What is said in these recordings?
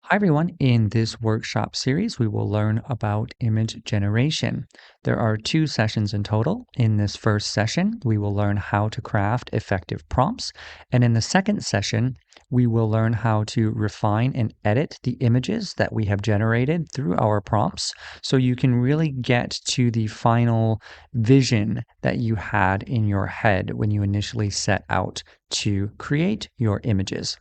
Hi everyone. In this workshop series, we will learn about image generation. There are 2 sessions in total. In this first session, we will learn how to craft effective prompts. And in the second session, we will learn how to refine and edit the images that we have generated through our prompts so you can really get to the final vision that you had in your head when you initially set out to create your images.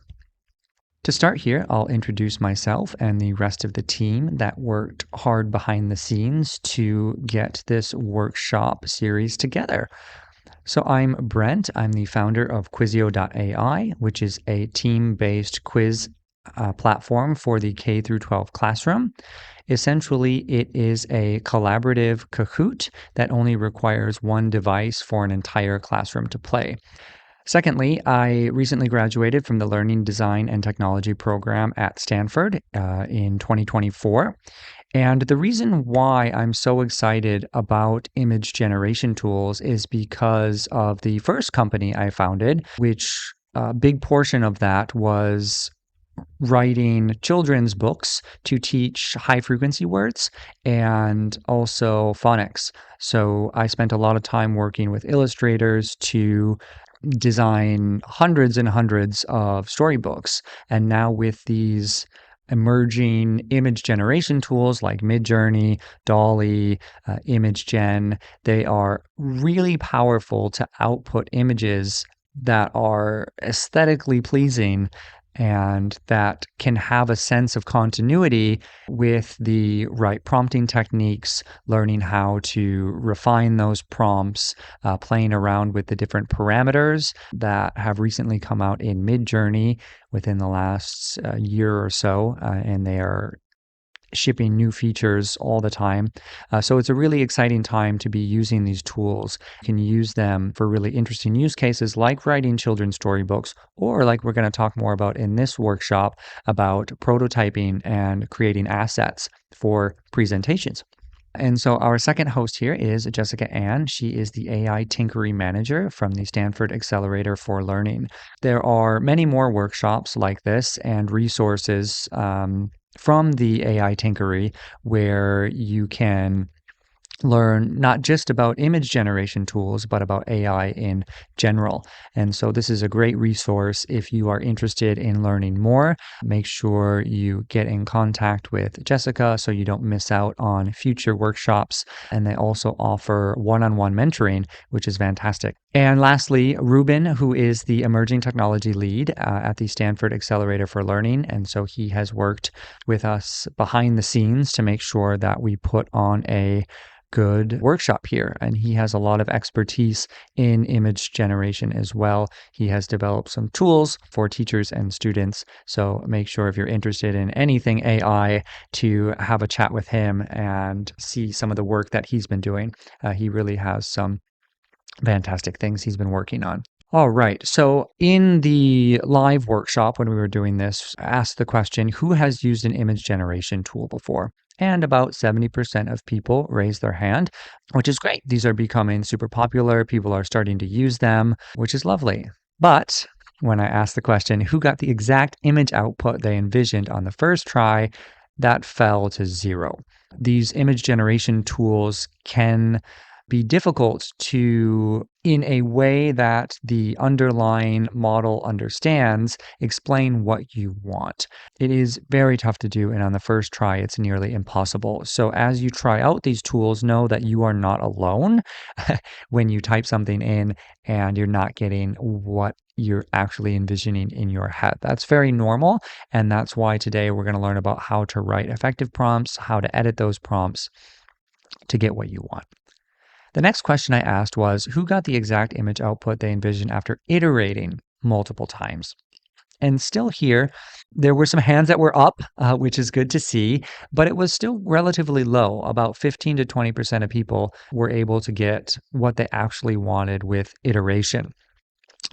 To start here, I'll introduce myself and the rest of the team that worked hard behind the scenes to get this workshop series together. So I'm Brent. I'm the founder of Quizio.ai, which is a team-based quiz platform for the K through 12 classroom. Essentially, it is a collaborative Kahoot that only requires one device for an entire classroom to play. Secondly, I recently graduated from the Learning Design and Technology program at Stanford in 2024. And the reason why I'm so excited about image generation tools is because of the first company I founded, which a big portion of that was writing children's books to teach high frequency words and also phonics. So I spent a lot of time working with illustrators to design hundreds and hundreds of storybooks. And now with these emerging image generation tools like Midjourney, Dolly, ImageGen, they are really powerful to output images that are aesthetically pleasing and that can have a sense of continuity with the right prompting techniques, learning how to refine those prompts, playing around with the different parameters that have recently come out in Midjourney within the last year or so, and they are shipping new features all the time. So it's a really exciting time to be using these tools. You can use them for really interesting use cases like writing children's storybooks, or like we're going to talk more about in this workshop about prototyping and creating assets for presentations. And so our second host here is Jessica Ann. She is the AI Tinkery Manager from the Stanford Accelerator for Learning. There are many more workshops like this and resources from the AI Tinkery where you can learn not just about image generation tools, but about AI in general. And so this is a great resource if you are interested in learning more. Make sure you get in contact with Jessica so you don't miss out on future workshops. And they also offer one-on-one mentoring, which is fantastic. And lastly, Ruben, who is the emerging technology lead at the Stanford Accelerator for Learning. And so he has worked with us behind the scenes to make sure that we put on a good workshop here, and he has a lot of expertise in image generation as well. He has developed some tools for teachers and students, so make sure if you're interested in anything AI to have a chat with him and see some of the work that he's been doing. He really has some fantastic things he's been working on. All right. So in the live workshop, when we were doing this, I asked the question, who has used an image generation tool before? And about 70% of people raised their hand, which is great. These are becoming super popular. People are starting to use them, which is lovely. But when I asked the question, who got the exact image output they envisioned on the first try, that fell to 0. These image generation tools can be difficult to, in a way that the underlying model understands, explain what you want. It is very tough to do, and on the first try, it's nearly impossible. So as you try out these tools, know that you are not alone when you type something in and you're not getting what you're actually envisioning in your head. That's very normal, and that's why today we're going to learn about how to write effective prompts, how to edit those prompts to get what you want. The next question I asked was, who got the exact image output they envisioned after iterating multiple times? And still here, there were some hands that were up, which is good to see, but it was still relatively low. About 15 to 20% of people were able to get what they actually wanted with iteration.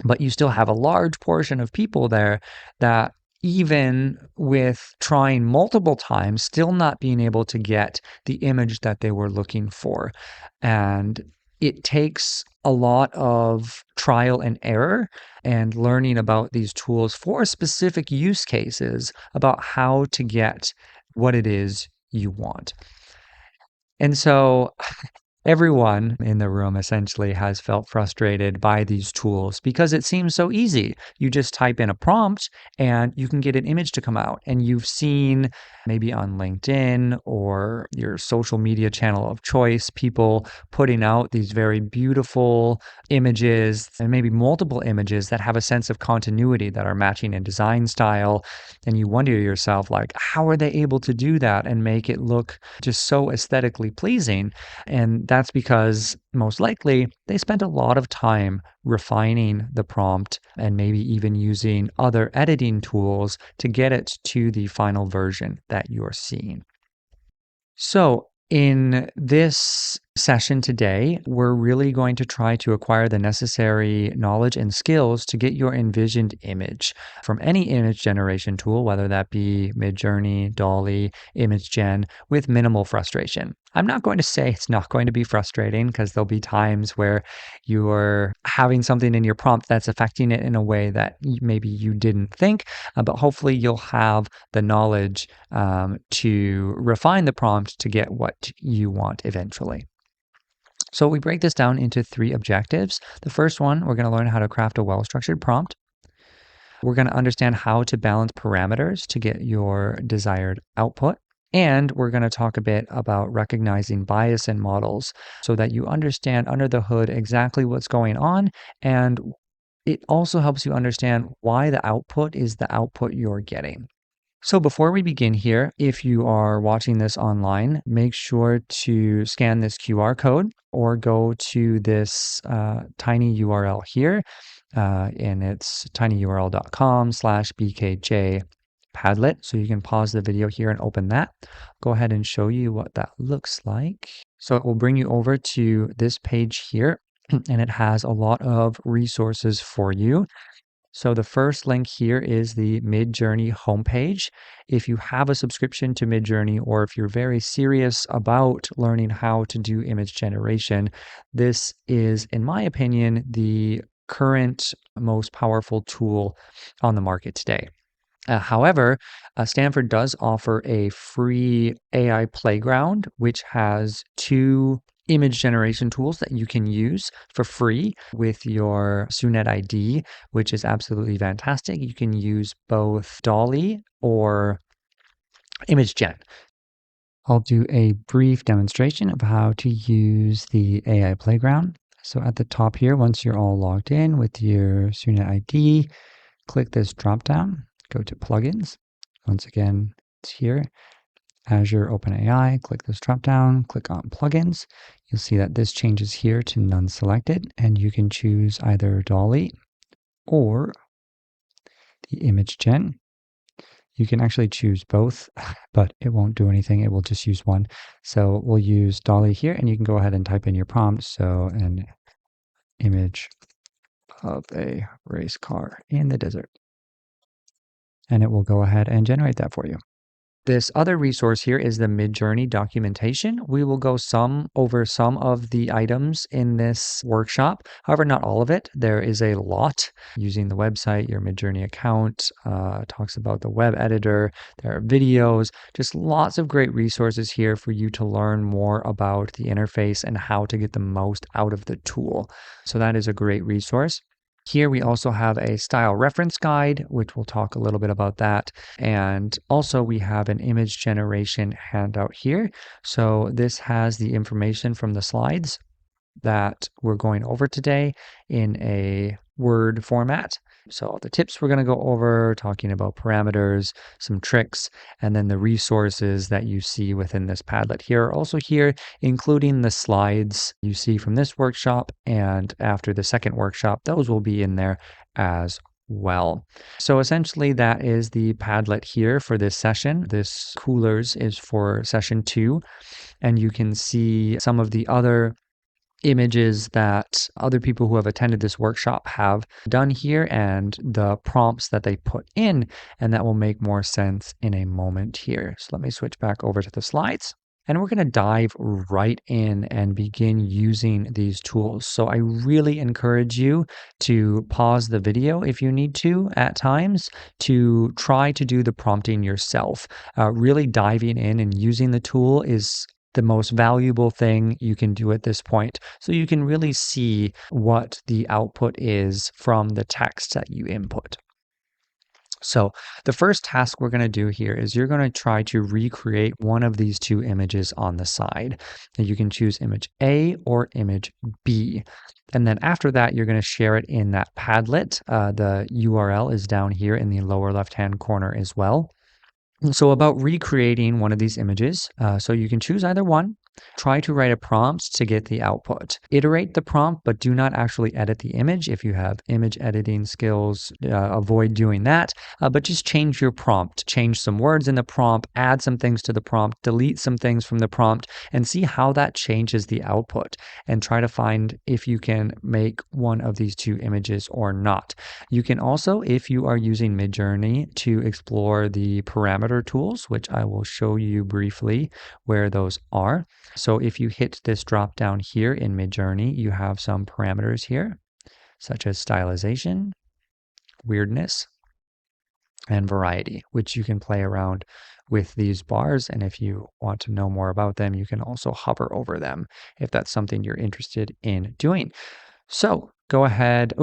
But you still have a large portion of people there that even with trying multiple times, still not being able to get the image that they were looking for. And it takes a lot of trial and error and learning about these tools for specific use cases about how to get what it is you want. And so everyone in the room essentially has felt frustrated by these tools because it seems so easy. You just type in a prompt and you can get an image to come out. And you've seen maybe on LinkedIn or your social media channel of choice, people putting out these very beautiful images and maybe multiple images that have a sense of continuity that are matching in design style. And you wonder to yourself, like, how are they able to do that and make it look just so aesthetically pleasing? And that's because most likely they spent a lot of time refining the prompt and maybe even using other editing tools to get it to the final version that you're seeing. So, in this session today, we're really going to try to acquire the necessary knowledge and skills to get your envisioned image from any image generation tool, whether that be Midjourney, DALL-E, ImageGen, with minimal frustration. I'm not going to say it's not going to be frustrating because there'll be times where you're having something in your prompt that's affecting it in a way that maybe you didn't think, but hopefully you'll have the knowledge to refine the prompt to get what you want eventually. So we break this down into 3 objectives. The first one, we're going to learn how to craft a well-structured prompt. We're going to understand how to balance parameters to get your desired output. And we're going to talk a bit about recognizing bias in models so that you understand under the hood exactly what's going on. And it also helps you understand why the output is the output you're getting. So before we begin here, if you are watching this online, make sure to scan this QR code or go to this tiny URL here, and it's tinyurl.com/bkj Padlet. So you can pause the video here and open that. Go ahead and show you what that looks like. So it will bring you over to this page here, and it has a lot of resources for you. So the first link here is the Midjourney homepage. If you have a subscription to Midjourney, or if you're very serious about learning how to do image generation, this is, in my opinion, the current most powerful tool on the market today. However, Stanford does offer a free AI playground, which has 2 image generation tools that you can use for free with your SUNET ID, which is absolutely fantastic. You can use both DALL-E or ImageGen. I'll do a brief demonstration of how to use the AI playground. So at the top here, once you're all logged in with your SUNET ID, click this drop down, go to plugins. Once again, it's here. Azure OpenAI, click this drop down, click on plugins. You'll see that this changes here to none selected, and you can choose either DALL-E or the ImageGen. You can actually choose both, but it won't do anything. It will just use one. So we'll use DALL-E here, and you can go ahead and type in your prompt. So an image of a race car in the desert. And it will go ahead and generate that for you. This other resource here is the Midjourney documentation. We will go over some of the items in this workshop. However, not all of it. There is a lot using the website, your Midjourney account, talks about the web editor. There are videos, just lots of great resources here for you to learn more about the interface and how to get the most out of the tool. So that is a great resource. Here we also have a style reference guide, which we'll talk a little bit about that. And also we have an image generation handout here. So this has the information from the slides that we're going over today in a Word format. So the tips we're going to go over, talking about parameters, some tricks, and then the resources that you see within this Padlet here are also here, including the slides you see from this workshop. And after the second workshop, those will be in there as well. So essentially that is the Padlet here for this session. This Coolers is for session 2, and you can see some of the other images that other people who have attended this workshop have done here and the prompts that they put in, and that will make more sense in a moment here. So let me switch back over to the slides. And we're going to dive right in and begin using these tools. So I really encourage you to pause the video if you need to at times to try to do the prompting yourself. Really diving in and using the tool is the most valuable thing you can do at this point. So you can really see what the output is from the text that you input. So the first task we're going to do here is you're going to try to recreate one of these two images on the side. And you can choose image A or image B. And then after that, you're going to share it in that Padlet. The URL is down here in the lower left-hand corner as well. So about recreating one of these images, so you can choose either one. Try to write a prompt to get the output. Iterate the prompt, but do not actually edit the image. If you have image editing skills, avoid doing that. But just change your prompt. Change some words in the prompt, add some things to the prompt, delete some things from the prompt, and see how that changes the output. And try to find if you can make one of these two images or not. You can also, if you are using Midjourney, to explore the parameter tools, which I will show you briefly where those are. So if you hit this drop down here in Midjourney, you have some parameters here, such as stylization, weirdness, and variety, which you can play around with these bars. And if you want to know more about them, you can also hover over them if that's something you're interested in doing. So go ahead,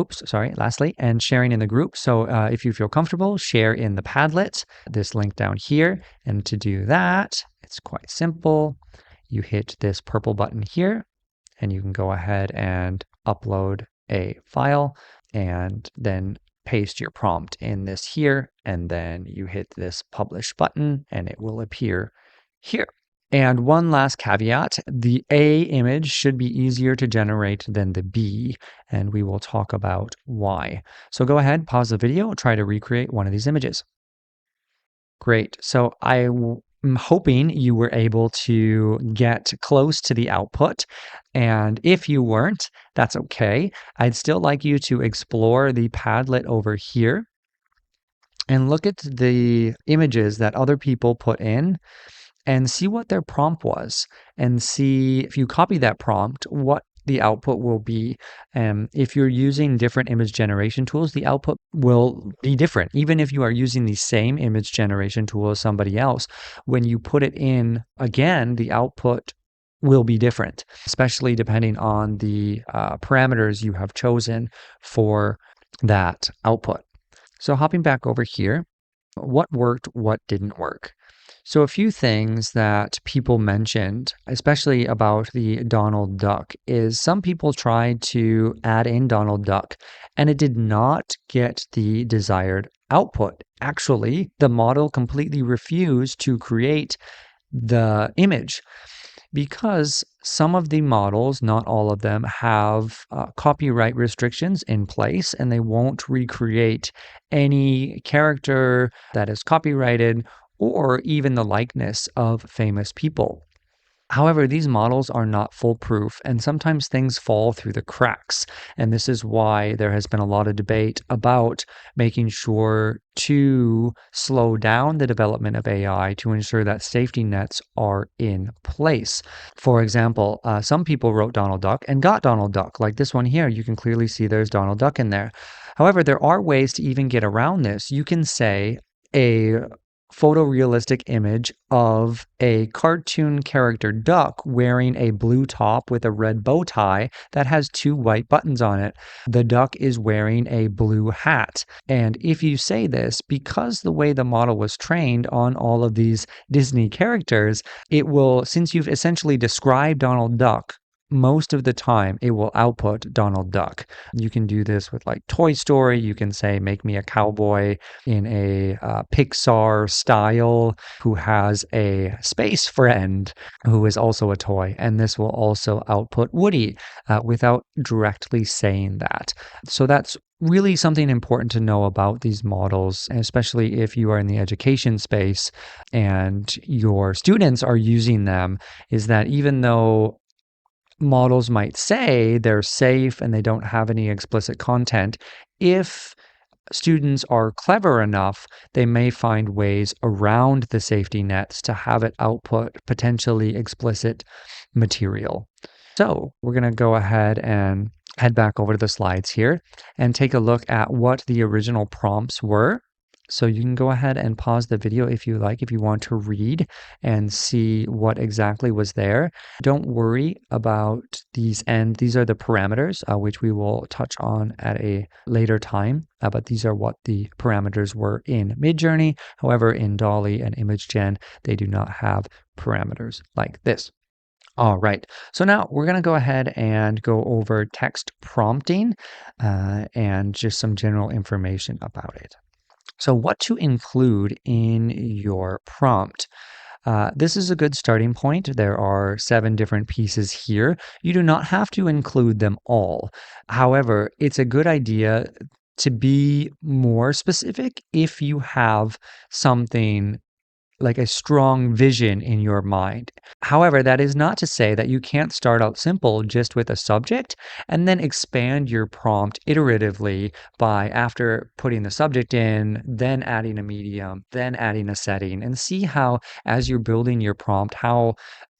lastly, and sharing in the group. So if you feel comfortable, share in the Padlet, this link down here. And to do that, it's quite simple. You hit this purple button here, and you can go ahead and upload a file and then paste your prompt in this here, and then you hit this publish button and it will appear here. And one last caveat, the A image should be easier to generate than the B, and we will talk about why. So go ahead, pause the video, try to recreate one of these images. Great. So I'm hoping you were able to get close to the output. And if you weren't, that's okay. I'd still like you to explore the Padlet over here and look at the images that other people put in and see what their prompt was, and see if you copy that prompt, what the output will be. If you're using different image generation tools, the output will be different. Even if you are using the same image generation tool as somebody else, when you put it in again, the output will be different, especially depending on the parameters you have chosen for that output. So hopping back over here, what worked, what didn't work? So a few things that people mentioned, especially about the Donald Duck, is some people tried to add in Donald Duck and it did not get the desired output. Actually, the model completely refused to create the image because some of the models, not all of them, have copyright restrictions in place and they won't recreate any character that is copyrighted or even the likeness of famous people. However, these models are not foolproof, and sometimes things fall through the cracks. And this is why there has been a lot of debate about making sure to slow down the development of AI to ensure that safety nets are in place. For example, some people wrote Donald Duck and got Donald Duck, like this one here. You can clearly see there's Donald Duck in there. However, there are ways to even get around this. You can say a photorealistic image of a cartoon character duck wearing a blue top with a red bow tie that has two white buttons on it. The duck is wearing a blue hat. And if you say this, because the way the model was trained on all of these Disney characters, it will, since you've essentially described Donald Duck, most of the time it will output Donald Duck. You can do this with like Toy Story. You can say, make me a cowboy in a Pixar style who has a space friend who is also a toy. And this will also output Woody without directly saying that. So that's really something important to know about these models, especially if you are in the education space and your students are using them, is that even though models might say they're safe and they don't have any explicit content, if students are clever enough, they may find ways around the safety nets to have it output potentially explicit material. So we're going to go ahead and head back over to the slides here and take a look at what the original prompts were. So you can go ahead and pause the video if you like, if you want to read and see what exactly was there. Don't worry about these these are the parameters, which we will touch on at a later time, but these are what the parameters were in Midjourney. However, in DALL-E and ImageGen, they do not have parameters like this. All right, so now we're going to go ahead and go over text prompting and just some general information about it. So what to include in your prompt. This is a good starting point. There are 7 different pieces here. You do not have to include them all. However, it's a good idea to be more specific if you have something like a strong vision in your mind. However, that is not to say that you can't start out simple just with a subject and then expand your prompt iteratively by, after putting the subject in, then adding a medium, then adding a setting, and see how, as you're building your prompt, how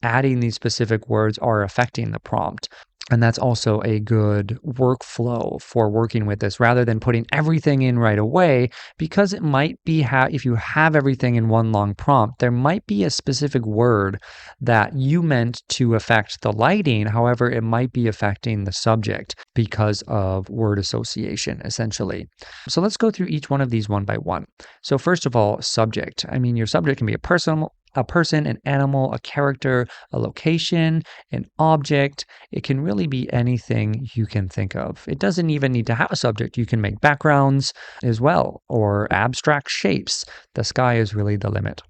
adding these specific words are affecting the prompt. And that's also a good workflow for working with this rather than putting everything in right away, because it might be if you have everything in one long prompt, there might be a specific word that you meant to affect the lighting. However, it might be affecting the subject because of word association, essentially. So let's go through each one of these one by one. So first of all, subject. I mean, your subject can be a person, an animal, a character, a location, an object. It can really be anything you can think of. It doesn't even need to have a subject. You can make backgrounds as well, or abstract shapes. The sky is really the limit.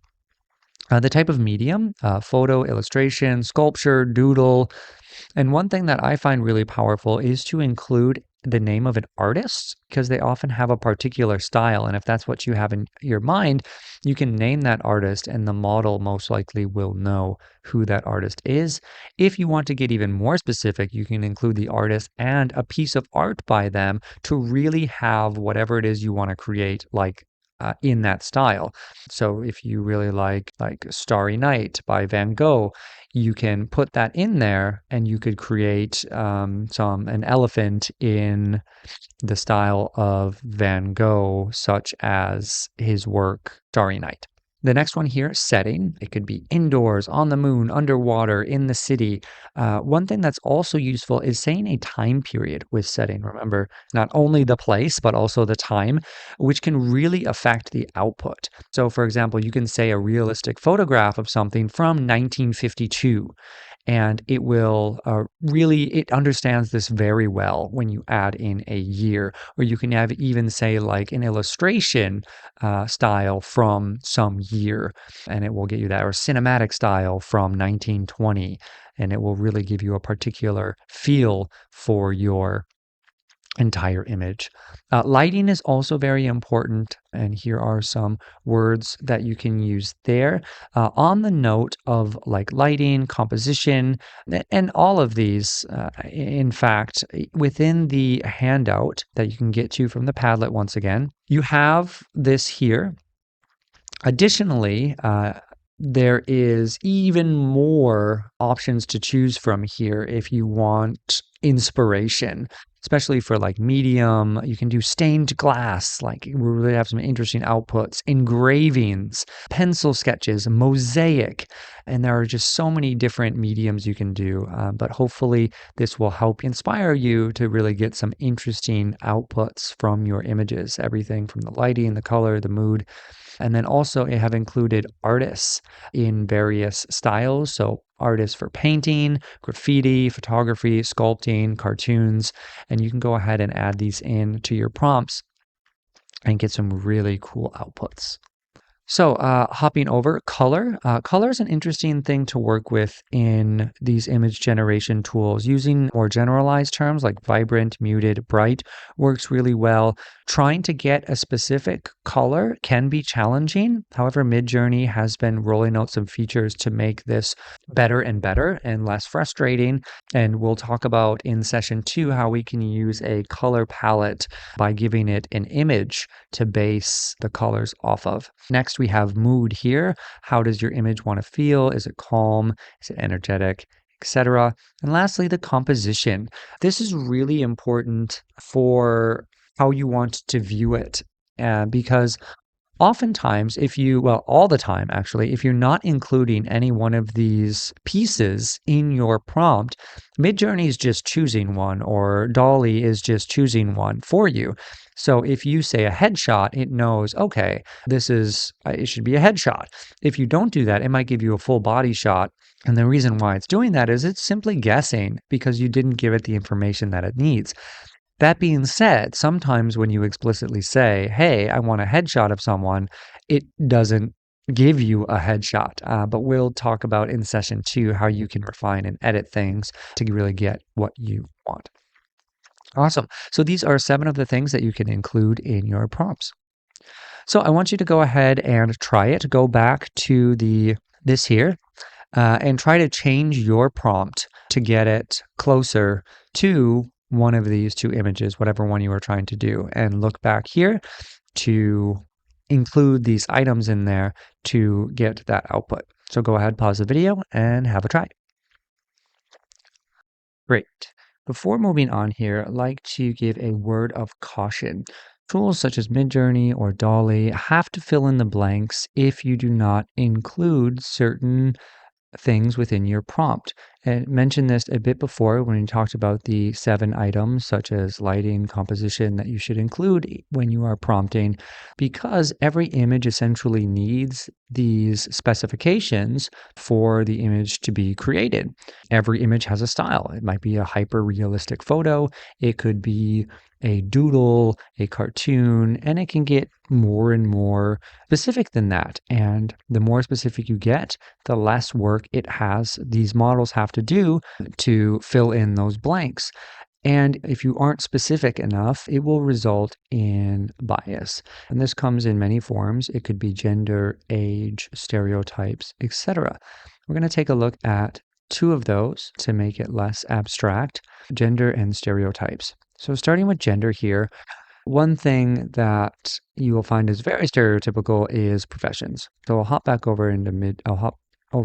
The type of medium, photo, illustration, sculpture, doodle. And one thing that I find really powerful is to include the name of an artist, because they often have a particular style. And if that's what you have in your mind, you can name that artist and the model most likely will know who that artist is. If you want to get even more specific, you can include the artist and a piece of art by them to really have whatever it is you want to create, like in that style. So if you really like Starry Night by Van Gogh, you can put that in there and you could create an elephant in the style of Van Gogh, such as his work Starry Night. The next one here, setting. It could be indoors, on the moon, underwater, in the city. One thing that's also useful is saying a time period with setting. Remember, not only the place, but also the time, which can really affect the output. So for example, you can say a realistic photograph of something from 1952. And it will it understands this very well when you add in a year. Or you can even say like an illustration style from some year, and it will get you that, or cinematic style from 1920, and it will really give you a particular feel for your entire image. Lighting is also very important, and here are some words that you can use there. On the note of like lighting, composition, and all of these, in fact, within the handout that you can get to from the Padlet once again, you have this here. Additionally, there is even more options to choose from here if you want inspiration, especially for like medium. You can do stained glass, like we really have some interesting outputs, engravings, pencil sketches, mosaic, and there are just so many different mediums you can do. But hopefully this will help inspire you to really get some interesting outputs from your images, everything from the lighting, the color, the mood. And then also I have included artists in various styles. So artists for painting, graffiti, photography, sculpting, cartoons, and you can go ahead and add these in to your prompts and get some really cool outputs. So hopping over color. Color is an interesting thing to work with in these image generation tools. Using more generalized terms like vibrant, muted, bright works really well. Trying to get a specific color can be challenging. However, Midjourney has been rolling out some features to make this better and better and less frustrating. And we'll talk about in session 2 how we can use a color palette by giving it an image to base the colors off of. Next, we have mood here. How does your image want to feel? Is it calm? Is it energetic? Etc. And lastly, the composition. This is really important for how you want to view it. Because oftentimes, all the time actually, if you're not including any one of these pieces in your prompt, Midjourney is just choosing one, or DALL-E is just choosing one for you. So if you say a headshot, it knows, okay, it should be a headshot. If you don't do that, it might give you a full body shot. And the reason why it's doing that is it's simply guessing because you didn't give it the information that it needs. That being said, sometimes when you explicitly say, hey, I want a headshot of someone, it doesn't give you a headshot. But we'll talk about in session 2 how you can refine and edit things to really get what you want. Awesome. So these are 7 of the things that you can include in your prompts. So I want you to go ahead and try it. Go back to this here and try to change your prompt to get it closer to one of these 2 images, whatever one you are trying to do, and look back here to include these items in there to get that output. So go ahead, pause the video, and have a try. Great. Before moving on here, I'd like to give a word of caution. Tools such as Midjourney or DALL-E have to fill in the blanks if you do not include certain things within your prompt. And mentioned this a bit before when we talked about the 7 items such as lighting, composition that you should include when you are prompting, because every image essentially needs these specifications for the image to be created. Every image has a style. It might be a hyper-realistic photo, it could be a doodle, a cartoon, and it can get more and more specific than that. And the more specific you get, the less work these models have to do to fill in those blanks. And if you aren't specific enough, it will result in bias. And this comes in many forms. It could be gender, age, stereotypes, etc. We're going to take a look at 2 of those to make it less abstract: gender and stereotypes. So starting with gender here, one thing that you will find is very stereotypical is professions. So I'll hop over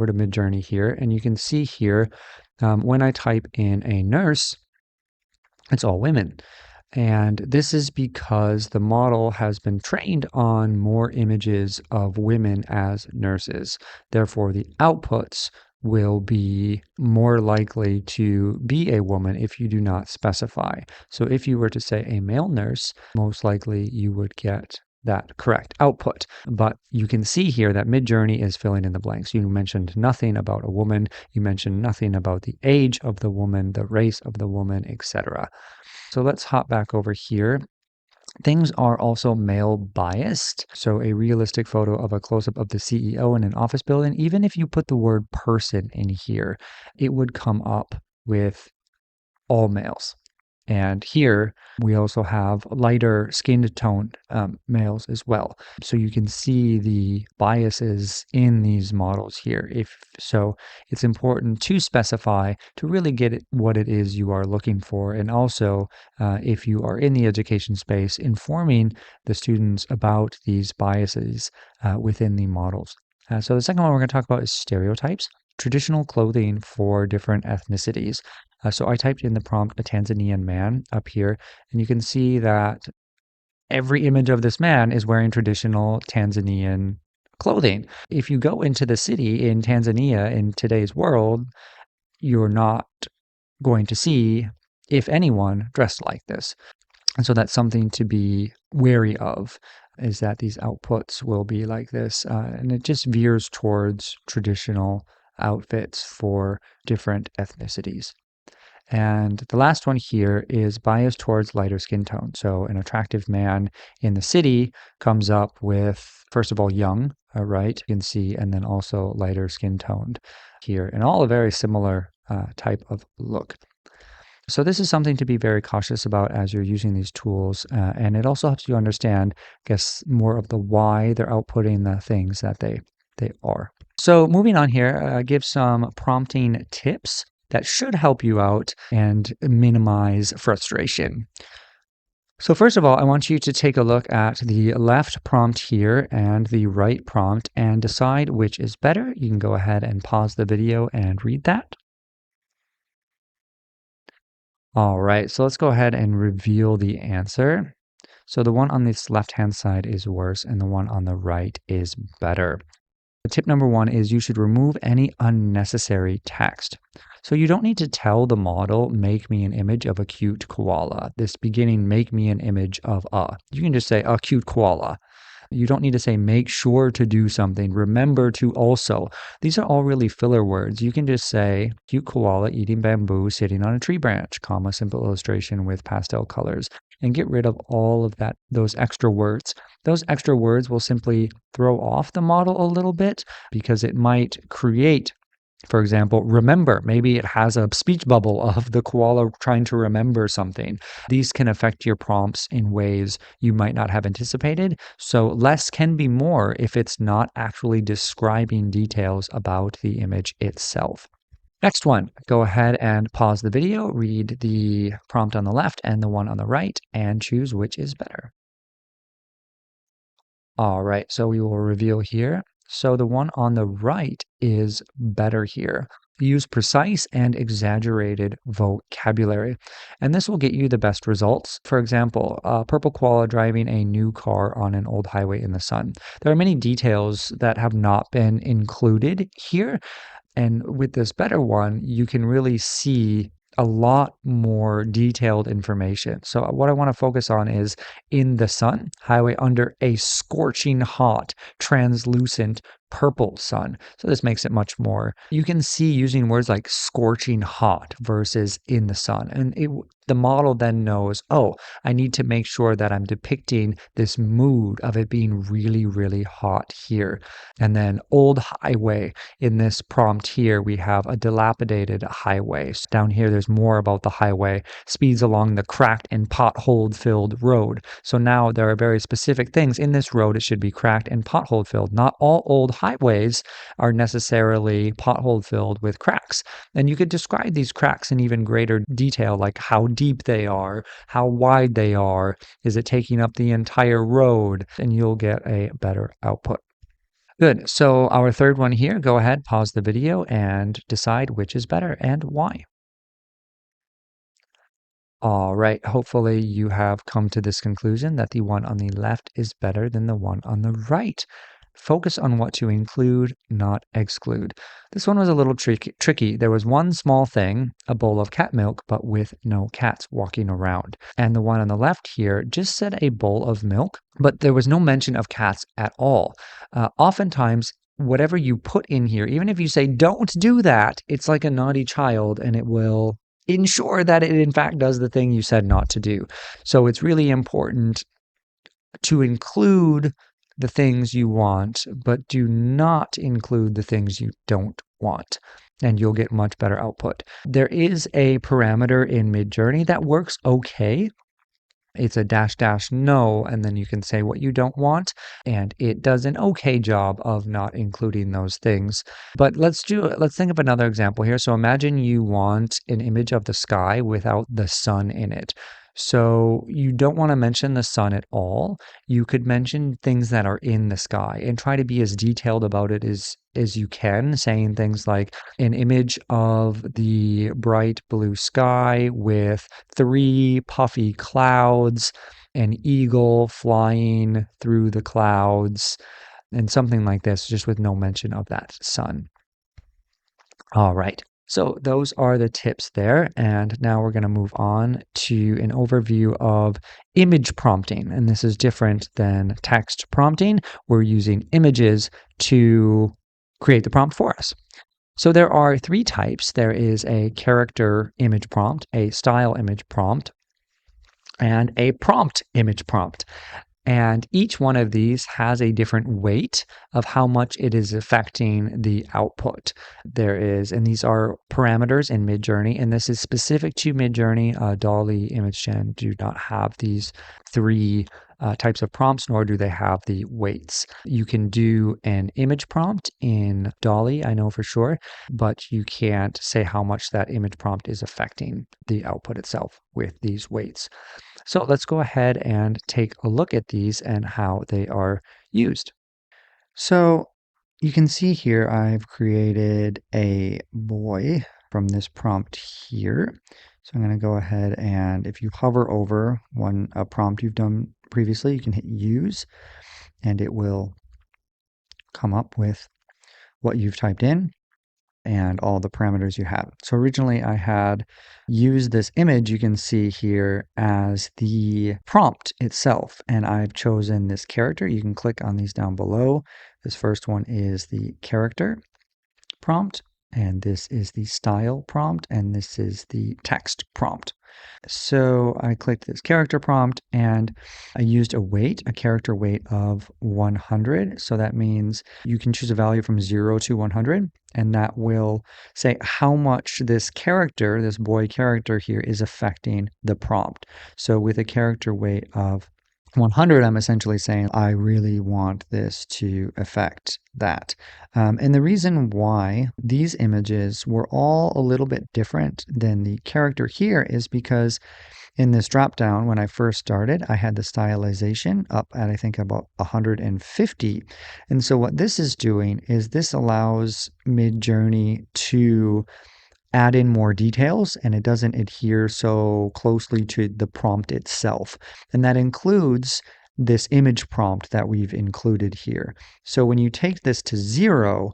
to Midjourney here, and you can see here when I type in a nurse, it's all women. And this is because the model has been trained on more images of women as nurses. Therefore, the outputs will be more likely to be a woman if you do not specify. So if you were to say a male nurse, most likely you would get that correct output. But you can see here that Midjourney is filling in the blanks. You mentioned nothing about a woman. You mentioned nothing about the age of the woman, the race of the woman, etc. So let's hop back over here. Things are also male biased. So a realistic photo of a close-up of the CEO in an office building, even if you put the word person in here, it would come up with all males. And here we also have lighter skin tone males as well. So you can see the biases in these models here. It's important to specify to really get what it is you are looking for. And also, if you are in the education space, informing the students about these biases within the models. So the second one we're going to talk about is stereotypes. Traditional clothing for different ethnicities. So I typed in the prompt, a Tanzanian man, up here, and you can see that every image of this man is wearing traditional Tanzanian clothing. If you go into the city in Tanzania in today's world, you're not going to see, if anyone, dressed like this. And so that's something to be wary of, is that these outputs will be like this, and it just veers towards traditional outfits for different ethnicities. And the last one here is bias towards lighter skin tone. So an attractive man in the city comes up with, first of all, young, right? You can see, and then also lighter skin toned here, and all a very similar type of look. So this is something to be very cautious about as you're using these tools. And it also helps you understand, I guess, more of the why they're outputting the things that they are. So moving on here, give some prompting tips that should help you out and minimize frustration. So first of all, I want you to take a look at the left prompt here and the right prompt and decide which is better. You can go ahead and pause the video and read that. All right, so let's go ahead and reveal the answer. So the one on this left-hand side is worse and the one on the right is better. Tip number one is you should remove any unnecessary text. So you don't need to tell the model, make me an image of a cute koala. This beginning, make me an image of a. You can just say a cute koala. You don't need to say make sure to do something. Remember to also. These are all really filler words. You can just say cute koala eating bamboo sitting on a tree branch, comma, simple illustration with pastel colors, and get rid of all of those extra words. Those extra words will simply throw off the model a little bit because it might create, for example, remember. Maybe it has a speech bubble of the koala trying to remember something. These can affect your prompts in ways you might not have anticipated. So less can be more if it's not actually describing details about the image itself. Next one, go ahead and pause the video, read the prompt on the left and the one on the right, and choose which is better. All right, so we will reveal here. So the one on the right is better here. Use precise and exaggerated vocabulary, and this will get you the best results. For example, a purple koala driving a new car on an old highway in the sun. There are many details that have not been included here, and with this better one, you can really see a lot more detailed information. So what I want to focus on is in the sun, highway under a scorching hot, translucent purple sun. So this makes it much more. You can see using words like scorching hot versus in the sun. And the model then knows, oh, I need to make sure that I'm depicting this mood of it being really, really hot here. And then old highway. In this prompt here, we have a dilapidated highway. So down here, there's more about the highway. Speeds along the cracked and pothole-filled road. So now there are very specific things. In this road, it should be cracked and pothole-filled. Not all old highways are necessarily pothole-filled with cracks. And you could describe these cracks in even greater detail, like how deep they are, how wide they are, is it taking up the entire road, and you'll get a better output. Good. So our third one here, go ahead, pause the video and decide which is better and why. All right. Hopefully you have come to this conclusion that the one on the left is better than the one on the right. Focus on what to include, not exclude. This one was a little tricky. There was one small thing, a bowl of cat milk, but with no cats walking around. And the one on the left here just said a bowl of milk, but there was no mention of cats at all. Oftentimes, whatever you put in here, even if you say, don't do that, it's like a naughty child and it will ensure that it in fact does the thing you said not to do. So it's really important to include the things you want, but do not include the things you don't want, and you'll get much better output. There is a parameter in Midjourney that works okay. It's a -- no, and then you can say what you don't want, and it does an okay job of not including those things. But let's think of another example here. So imagine you want an image of the sky without the sun in it. So you don't want to mention the sun at all. You could mention things that are in the sky and try to be as detailed about it as you can, saying things like an image of the bright blue sky with 3 puffy clouds, an eagle flying through the clouds, and something like this, just with no mention of that sun. All right. So those are the tips there. And now we're going to move on to an overview of image prompting. And this is different than text prompting. We're using images to create the prompt for us. So there are 3 types. There is a character image prompt, a style image prompt, and a prompt image prompt. And each one of these has a different weight of how much it is affecting the output. And these are parameters in Midjourney, and this is specific to Midjourney. DALL-E, ImageGen do not have these 3 types of prompts, nor do they have the weights. You can do an image prompt in DALL-E, I know for sure, but you can't say how much that image prompt is affecting the output itself with these weights. So let's go ahead and take a look at these and how they are used. So you can see here I've created a boy from this prompt here. So I'm going to go ahead and if you hover over a prompt you've done previously, you can hit use and it will come up with what you've typed in and all the parameters you have. So originally I had used this image you can see here as the prompt itself, and I've chosen this character. You can click on these down below. This first one is the character prompt, and this is the style prompt, and this is the text prompt. So I clicked this character prompt and I used a character weight of 100. So that means you can choose a value from 0 to 100, and that will say how much this character, this boy character here, is affecting the prompt. So with a character weight of 100, I'm essentially saying I really want this to affect that. And the reason why these images were all a little bit different than the character here is because in this drop down, when I first started, I had the stylization up at I think about 150. And so what this is doing is this allows Midjourney to add in more details and it doesn't adhere so closely to the prompt itself. And that includes this image prompt that we've included here. So when you take this to 0,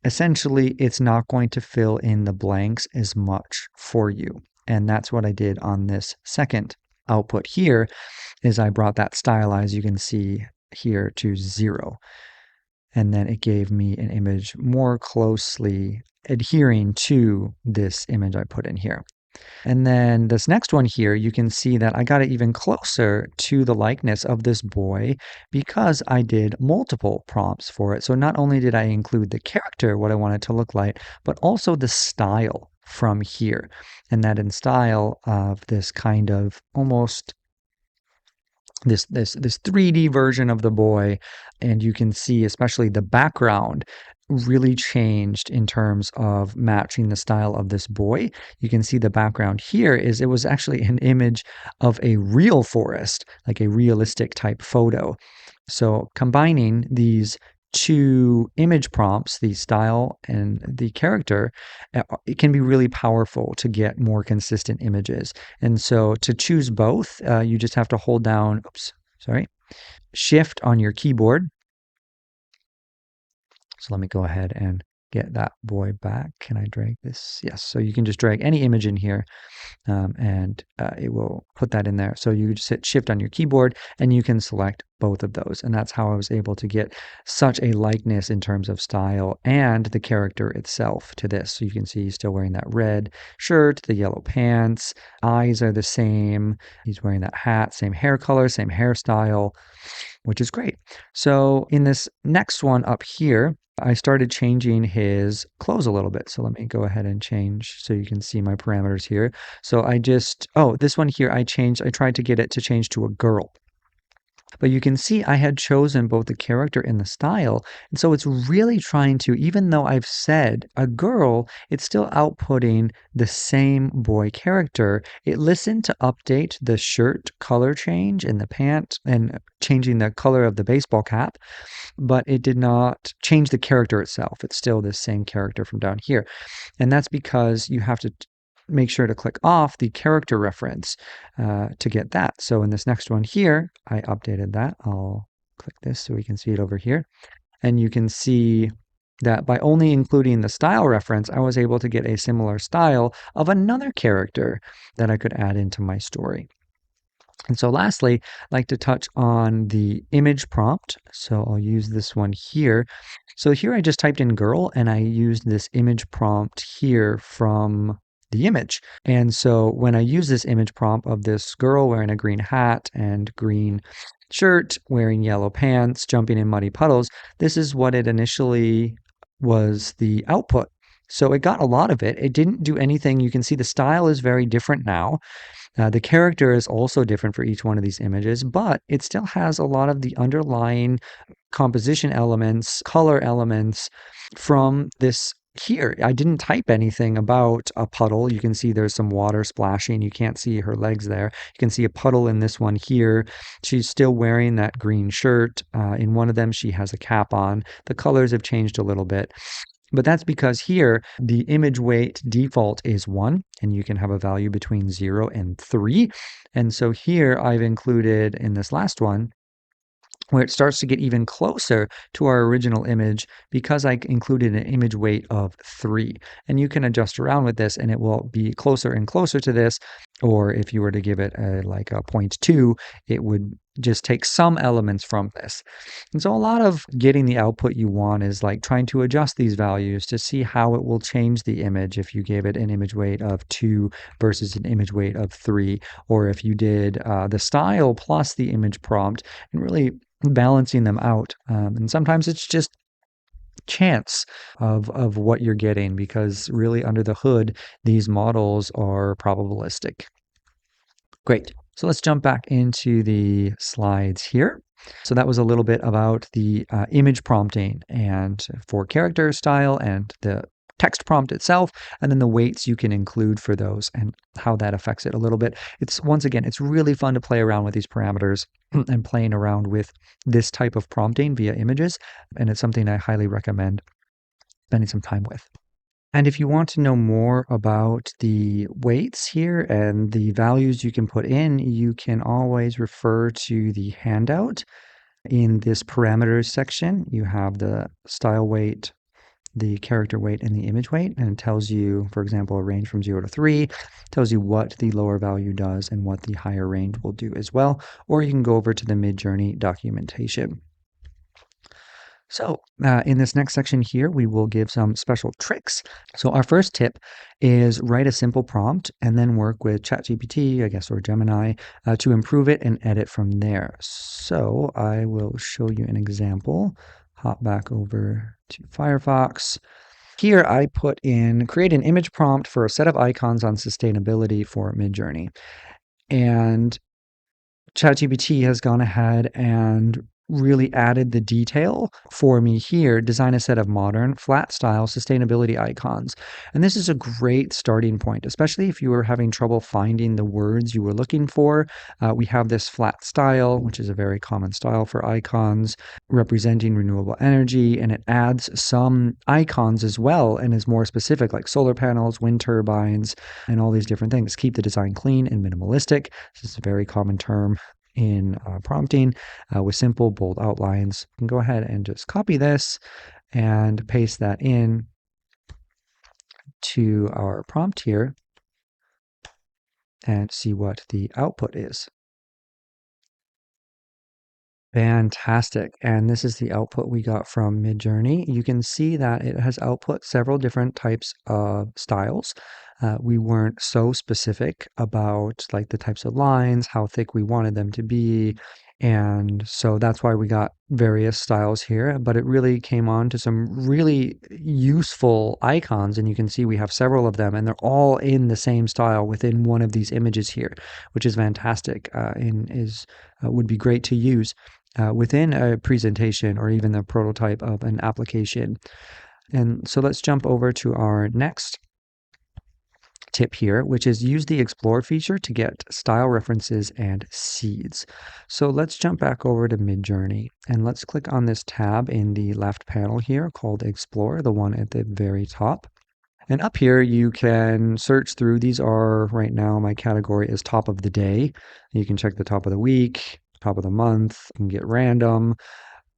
essentially it's not going to fill in the blanks as much for you. And that's what I did on this second output here is I brought that stylize, you can see here, to 0. And then it gave me an image more closely adhering to this image I put in here. And then this next one here, you can see that I got it even closer to the likeness of this boy because I did multiple prompts for it. So not only did I include the character, what I want it to look like, but also the style from here. And that in style of this kind of almost this 3D version of the boy, and you can see especially the background really changed in terms of matching the style of this boy. You can see the background here is it was actually an image of a real forest, like a realistic type photo. So combining these two image prompts, the style and the character, it can be really powerful to get more consistent images. And so to choose both, you just have to hold down, Shift on your keyboard. So let me go ahead and get that boy back. Can I drag this? Yes. So you can just drag any image in here and it will put that in there. So you just hit Shift on your keyboard and you can select both of those. And that's how I was able to get such a likeness in terms of style and the character itself to this. So you can see he's still wearing that red shirt, the yellow pants, eyes are the same. He's wearing that hat, same hair color, same hairstyle, which is great. So in this next one up here, I started changing his clothes a little bit. So let me go ahead and change so you can see my parameters here. So this one here I tried to get it to change to a girl. But you can see I had chosen both the character and the style. And so it's really trying to, even though I've said a girl, it's still outputting the same boy character. It listened to update the shirt color change in the pant and changing the color of the baseball cap, but it did not change the character itself. It's still the same character from down here. And that's because you have to make sure to click off the character reference to get that. So in this next one here, I updated that. I'll click this so we can see it over here. And you can see that by only including the style reference, I was able to get a similar style of another character that I could add into my story. And so lastly, I'd like to touch on the image prompt. So I'll use this one here. So here I just typed in girl and I used this image prompt here from the image. And so when I use this image prompt of this girl wearing a green hat and green shirt, wearing yellow pants, jumping in muddy puddles, this is what it initially was the output. So it got a lot of it. It didn't do anything. You can see the style is very different now. The character is also different for each one of these images, but it still has a lot of the underlying composition elements, color elements from this here. I didn't type anything about a puddle. You can see there's some water splashing. You can't see her legs there. You can see a puddle in this one here. She's still wearing that green shirt. In one of them, she has a cap on. The colors have changed a little bit. But that's because here the image weight default is 1, and you can have a value between 0 and 3. And so here I've included in this last one where it starts to get even closer to our original image because I included an image weight of 3. And you can adjust around with this and it will be closer and closer to this. Or if you were to give it like a 0.2, it would just take some elements from this. And so a lot of getting the output you want is like trying to adjust these values to see how it will change the image if you gave it an image weight of 2 versus an image weight of 3, or if you did the style plus the image prompt and really balancing them out. And sometimes it's just chance of what you're getting because really under the hood, these models are probabilistic. Great. So let's jump back into the slides here. So that was a little bit about the image prompting and for character style and the text prompt itself, and then the weights you can include for those and how that affects it a little bit. It's once again, it's really fun to play around with these parameters and playing around with this type of prompting via images. And it's something I highly recommend spending some time with. And if you want to know more about the weights here and the values you can put in, you can always refer to the handout. In this parameters section, you have the style weight, the character weight, and the image weight, and it tells you, for example, a range from 0 to 3, tells you what the lower value does and what the higher range will do as well. Or you can go over to the Midjourney documentation. So in this next section here, we will give some special tricks. So our first tip is write a simple prompt and then work with ChatGPT, I guess, or Gemini to improve it and edit from there. So I will show you an example. Hop back over to Firefox. Here I put in, create an image prompt for a set of icons on sustainability for Midjourney. And ChatGPT has gone ahead and really added the detail for me here, design a set of modern, flat style sustainability icons. And this is a great starting point, especially if you were having trouble finding the words you were looking for. We have this flat style, which is a very common style for icons, representing renewable energy, and it adds some icons as well and is more specific, like solar panels, wind turbines, and all these different things. Keep the design clean and minimalistic. This is a very common term in prompting with simple, bold outlines. You can go ahead and just copy this and paste that in to our prompt here and see what the output is. Fantastic. And this is the output we got from Midjourney. You can see that it has output several different types of styles. We weren't so specific about like the types of lines, how thick we wanted them to be. And so that's why we got various styles here, but it really came on to some really useful icons. And you can see we have several of them and they're all in the same style within one of these images here, which is fantastic and would be great to use within a presentation or even the prototype of an application. And so let's jump over to our next tip here, which is use the Explore feature to get style references and seeds. So let's jump back over to Midjourney and let's click on this tab in the left panel here called Explore, the one at the very top. And up here, you can search through. These are right now, my category is top of the day. You can check the top of the week, top of the month, you can get random,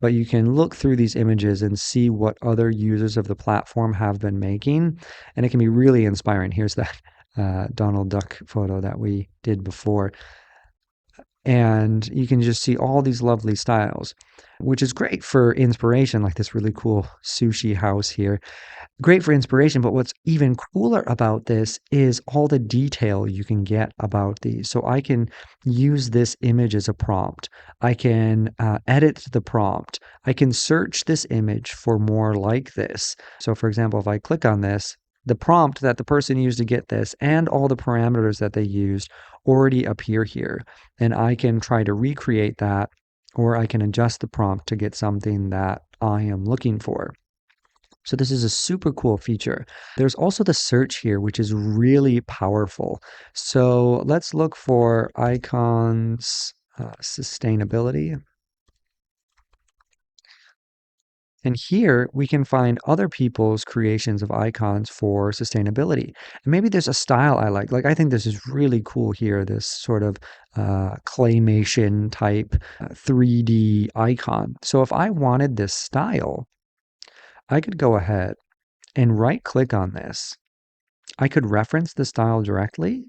but you can look through these images and see what other users of the platform have been making. And it can be really inspiring. Here's that Donald Duck photo that we did before. And you can just see all these lovely styles, which is great for inspiration, like this really cool sushi house here. Great for inspiration, but what's even cooler about this is all the detail you can get about these. So I can use this image as a prompt. I can edit the prompt. I can search this image for more like this. So for example, if I click on this, the prompt that the person used to get this and all the parameters that they used already appear here. And I can try to recreate that, or I can adjust the prompt to get something that I am looking for. So this is a super cool feature. There's also the search here, which is really powerful. So let's look for icons, sustainability. And here we can find other people's creations of icons for sustainability. And maybe there's a style I like. Like I think this is really cool here, this sort of claymation type 3D icon. So if I wanted this style, I could go ahead and right click on this. I could reference the style directly,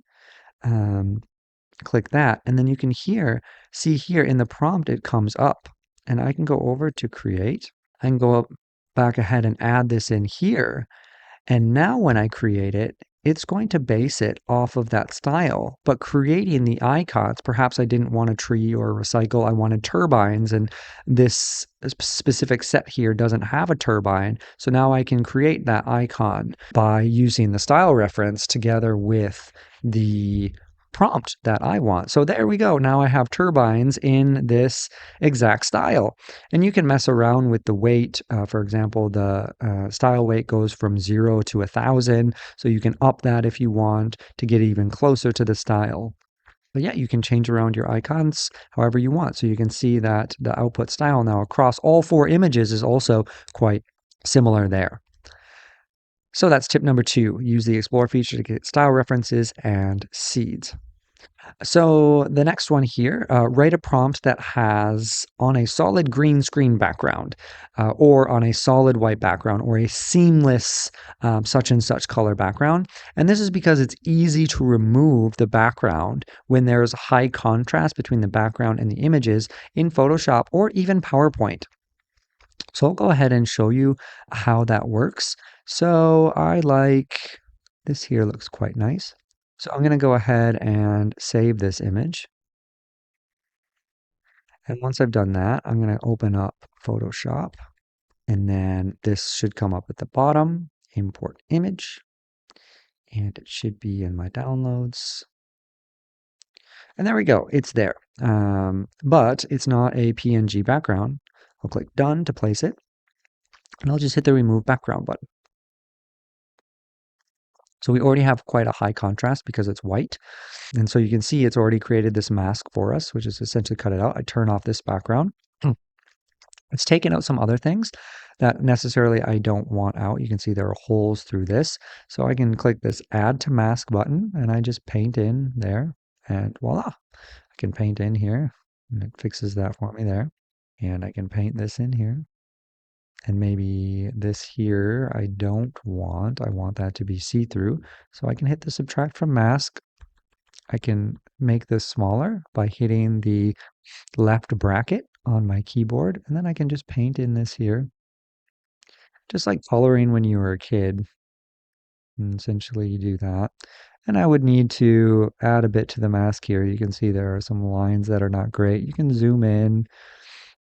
um, click that, and then you can see here in the prompt, it comes up. And I can go over to create. I can go up, back ahead and add this in here. And now when I create it, it's going to base it off of that style. But creating the icons, perhaps I didn't want a tree or a recycle, I wanted turbines, and this specific set here doesn't have a turbine. So now I can create that icon by using the style reference together with the prompt that I want. So there we go. Now I have turbines in this exact style. And you can mess around with the weight. For example, the style weight goes from 0 to 1,000. So you can up that if you want to get even closer to the style. But yeah, you can change around your icons however you want. So you can see that the output style now across all 4 images is also quite similar there. So that's tip number 2. Use the Explore feature to get style references and seeds. So the next one here, write a prompt that has on a solid green screen background, or on a solid white background, or a seamless such and such color background. And this is because it's easy to remove the background when there's high contrast between the background and the images in Photoshop or even PowerPoint. So I'll go ahead and show you how that works. So I like this here, looks quite nice. So I'm going to go ahead and save this image. And once I've done that, I'm going to open up Photoshop. And then this should come up at the bottom, import image. And it should be in my downloads. And there we go, it's there. But it's not a PNG background. I'll click done to place it. And I'll just hit the remove background button. So we already have quite a high contrast because it's white. And so you can see it's already created this mask for us, which is essentially cut it out. I turn off this background. It's taken out some other things that necessarily I don't want out. You can see there are holes through this. So I can click this add to mask button and I just paint in there and voila. I can paint in here and it fixes that for me there. And I can paint this in here. And maybe this here, I don't want. I want that to be see-through. So I can hit the subtract from mask. I can make this smaller by hitting the left bracket on my keyboard. And then I can just paint in this here. Just like coloring when you were a kid. And essentially you do that. And I would need to add a bit to the mask here. You can see there are some lines that are not great. You can zoom in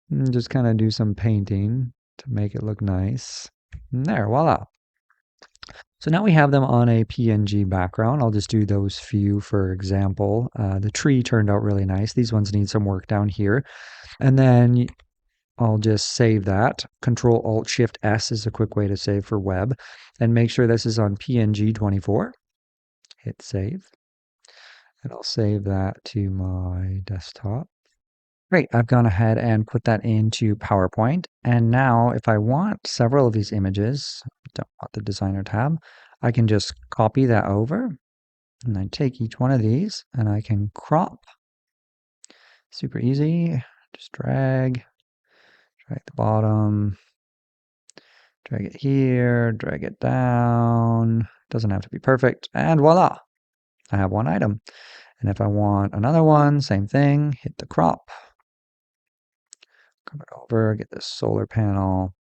and just kind of do some painting to make it look nice. And there, voila. So now we have them on a PNG background. I'll just do those few for example. The tree turned out really nice. These ones need some work down here. And then I'll just save that. Control Alt Shift S is a quick way to save for web. And make sure this is on PNG 24. Hit save. And I'll save that to my desktop. Great, I've gone ahead and put that into PowerPoint. And now if I want several of these images, don't want the designer tab, I can just copy that over and I take each one of these and I can crop. Super easy. Just drag the bottom, drag it here, drag it down. Doesn't have to be perfect. And voila, I have one item. And if I want another one, same thing, hit the crop. Come it over, get this solar panel.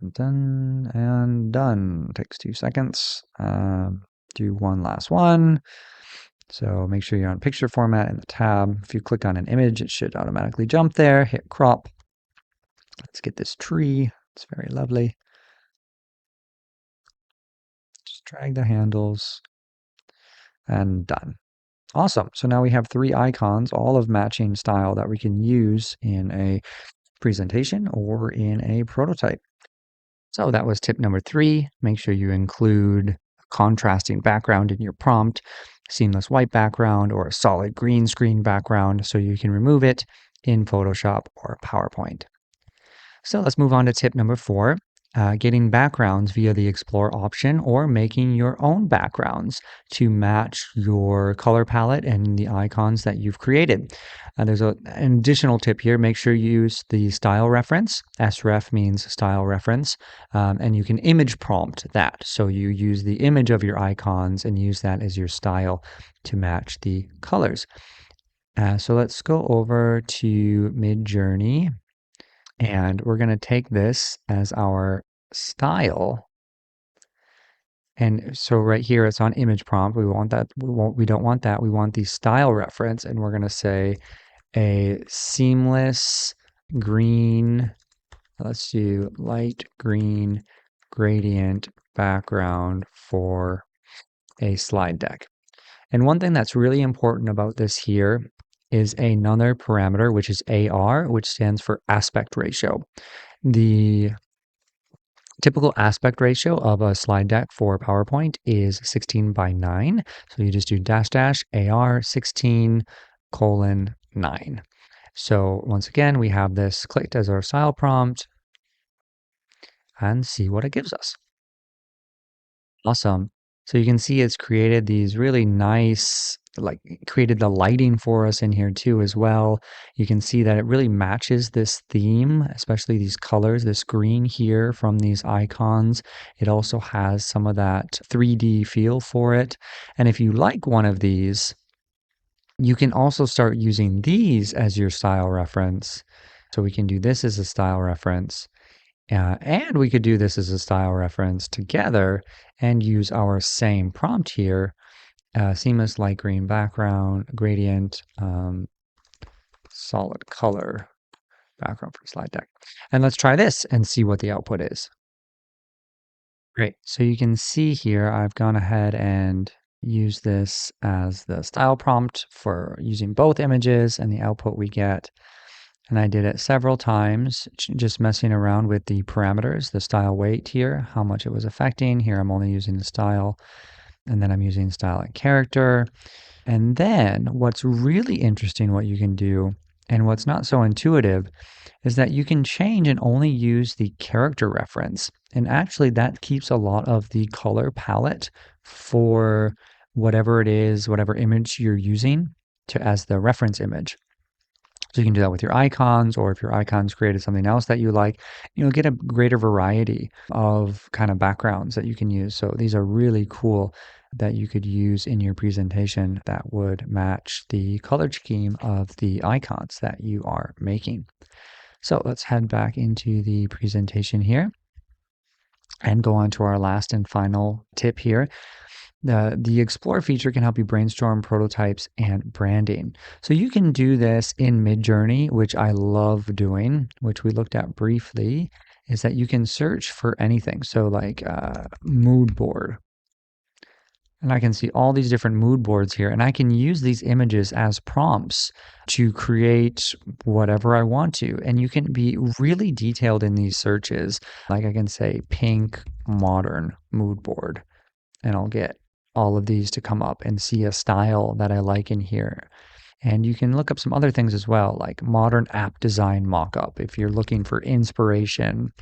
And done and done. Takes 2 seconds. Do one last one. So make sure you're on picture format in the tab. If you click on an image, it should automatically jump there. Hit crop. Let's get this tree. It's very lovely. Just drag the handles and done. Awesome. So now we have 3 icons, all of matching style that we can use in a presentation or in a prototype. So that was tip number 3. Make sure you include a contrasting background in your prompt, seamless white background or a solid green screen background so you can remove it in Photoshop or PowerPoint. So let's move on to tip number 4. Getting backgrounds via the Explore option or making your own backgrounds to match your color palette and the icons that you've created. There's an additional tip here. Make sure you use the style reference. SREF means style reference. And you can image prompt that. So you use the image of your icons and use that as your style to match the colors. So let's go over to Midjourney. And we're going to take this as our style. And so right here, it's on image prompt. We want that. We don't want that. We want the style reference. And we're going to say a seamless green, let's do light green gradient background for a slide deck. And one thing that's really important about this here is another parameter, which is AR, which stands for aspect ratio. The typical aspect ratio of a slide deck for PowerPoint is 16:9. So you just do -- AR 16:9. So once again, we have this clicked as our style prompt and see what it gives us. Awesome. So you can see it's created these really nice, like created the lighting for us in here too as well. You can see that it really matches this theme, especially these colors, this green here from these icons. It also has some of that 3D feel for it. And if you like one of these, you can also start using these as your style reference. So we can do this as a style reference. And we could do this as a style reference together and use our same prompt here, seamless light green background, gradient, solid color background for slide deck. And let's try this and see what the output is. Great. So you can see here, I've gone ahead and used this as the style prompt for using both images, and the output we get. And I did it several times, just messing around with the parameters, the style weight here, how much it was affecting. Here I'm only using the style, and then I'm using style and character. And then what's really interesting, what you can do, and what's not so intuitive, is that you can change and only use the character reference. And actually that keeps a lot of the color palette for whatever it is, whatever image you're using as the reference image. So you can do that with your icons, or if your icons created something else that you like, you'll get a greater variety of kind of backgrounds that you can use. So these are really cool that you could use in your presentation that would match the color scheme of the icons that you are making. So let's head back into the presentation here and go on to our last and final tip here. The Explore feature can help you brainstorm prototypes and branding. So you can do this in Midjourney, which I love doing, which we looked at briefly, is that you can search for anything. So like mood board. And I can see all these different mood boards here, and I can use these images as prompts to create whatever I want to. And you can be really detailed in these searches. Like I can say pink modern mood board, and I'll get all of these to come up and see a style that I like in here. And you can look up some other things as well, like modern app design mockup, if you're looking for inspiration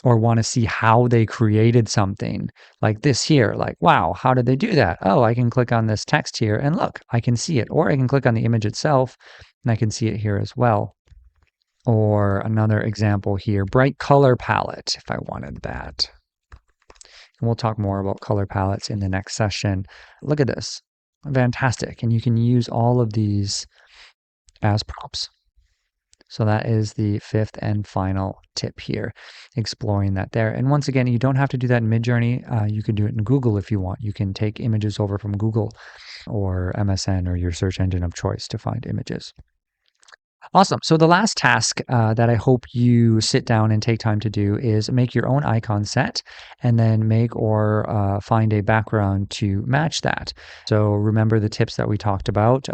or want to see how they created something like this here. Like, wow, how did they do that? Oh, I can click on this text here and look, I can see it. Or I can click on the image itself and I can see it here as well. Or another example here, bright color palette, if I wanted that. And we'll talk more about color palettes in the next session. Look at this. Fantastic. And you can use all of these as prompts. So that is the fifth and final tip here, exploring that there. And once again, you don't have to do that in Midjourney. You can do it in Google if you want. You can take images over from Google or MSN or your search engine of choice to find images. Awesome. So the last task that I hope you sit down and take time to do is make your own icon set and then make or find a background to match that. So remember the tips that we talked about,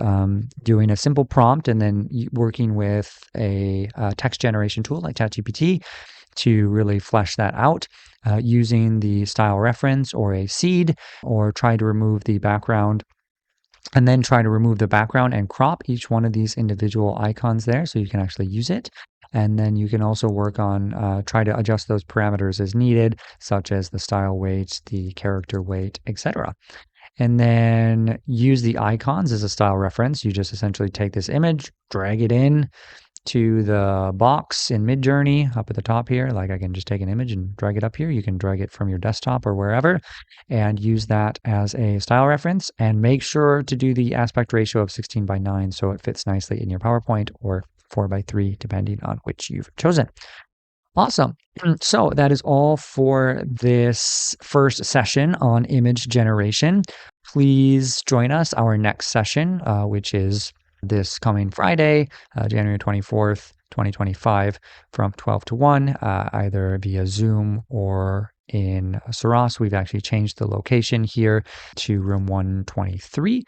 doing a simple prompt and then working with a text generation tool like ChatGPT to really flesh that out, using the style reference or a seed, or try to remove the background and then try to remove the background and crop each one of these individual icons there so you can actually use it. And then you can also work on try to adjust those parameters as needed, such as the style weight, the character weight, etc. And then use the icons as a style reference. You just essentially take this image, drag it in to the box in Midjourney up at the top here. Like I can just take an image and drag it up here. You can drag it from your desktop or wherever and use that as a style reference, and make sure to do the aspect ratio of 16:9 so it fits nicely in your PowerPoint, or 4:3 depending on which you've chosen. Awesome. So that is all for this first session on image generation. Please join us our next session, which is this coming Friday, January 24th, 2025, from 12 to 1, either via Zoom or in Saras. We've actually changed the location here to room 123.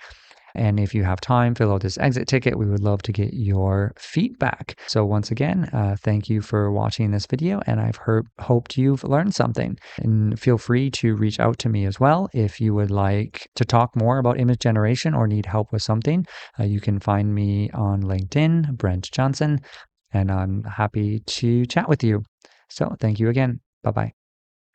And if you have time, fill out this exit ticket. We would love to get your feedback. So once again, thank you for watching this video, and I've hoped you've learned something. And feel free to reach out to me as well if you would like to talk more about image generation or need help with something. You can find me on LinkedIn, Brent Johnson, and I'm happy to chat with you. So thank you again. Bye-bye.